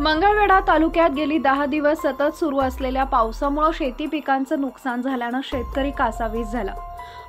मंगळवेढा तालुक्यात गेली 10 दिवस सतत सुरू असलेल्या पावसामुळे शेती पिकांचं नुकसान झाल्यानं शेतकरी कासावीस झाला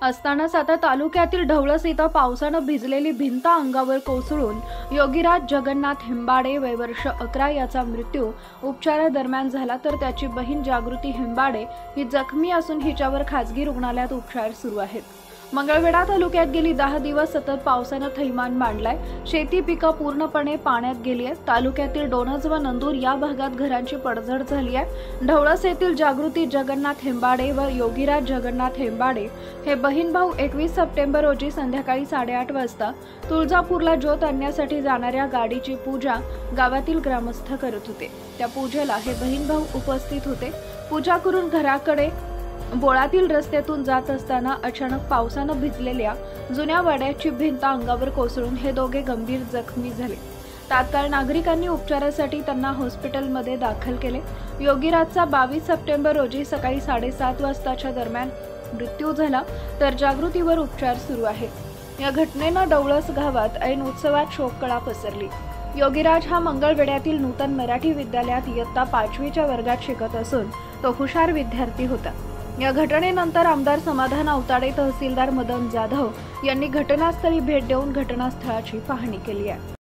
असतानाच आता तालुक्यातील ढवळस इथं पावसानं भिजलेली भिंत अंगावर कोसळून योगीराज जगन्नाथ हेंबाडे वय वर्ष 11 याचा मृत्यू उपचारादरम्यान झाला, तर त्याची बहीण जागृती हेंबाडे ही जखमी असून हिच्यावर खासगी रुग्णालयात उपचार सुरू आहेत। मंगळवेढा तालुक्यात गेली 10 दिवस सतत पावसानं थैमान मांडलाय। शेती पिकं पूर्णपणे पाण्यात गेली आहेत। तालुक्यातील डोणज व नंदूर या भागात घरांची पडझड झाली आहे। ढवळस येथील जागृती जगन्नाथ हेंबाडे व योगीराज जगन्नाथ हेंबाडे हे बहीण भाऊ 21 सप्टेंबर रोजी संध्याकाळी 8:30 वाजता तुळजापूरला ज्योत आणण्यासाठी जाणाऱ्या गाडीची पूजा गावातील ग्रामस्थ करत होते। त्या पूजेला हे बहीण भाऊ उपस्थित होते। पूजा करून घराकडे बोळातील रस्त्यातून जात असताना अचानक पावसानं भिजलेल्या जुन्या वाड्याची भिंत अंगावर कोसळून हे दोघे गंभीर जखमी झाले। तात्काळ नागरिकांनी उपचारासाठी त्यांना हॉस्पिटलमध्ये दाखल केले। योगीराजचा 22 सप्टेंबर रोजी सकाळी 7:30 वाजताच्या दरम्यान मृत्यू झाला, तर जागृतीवर उपचार सुरू आहेत। या घटनेनं ढवळस गावात ऐन उत्सवात शोककळा पसरली। योगीराज हा मंगळवेढ्यातील नूतन मराठी विद्यालयात इयत्ता 5वीच्या वर्गात शिकत असून तो हुशार विद्यार्थी होता। या घटनेनंतर आमदार समाधान अवताडे, तहसीलदार मदन जाधव यांनी घटनास्थळी भेट देऊन घटनास्थळाची पाहणी केली आहे।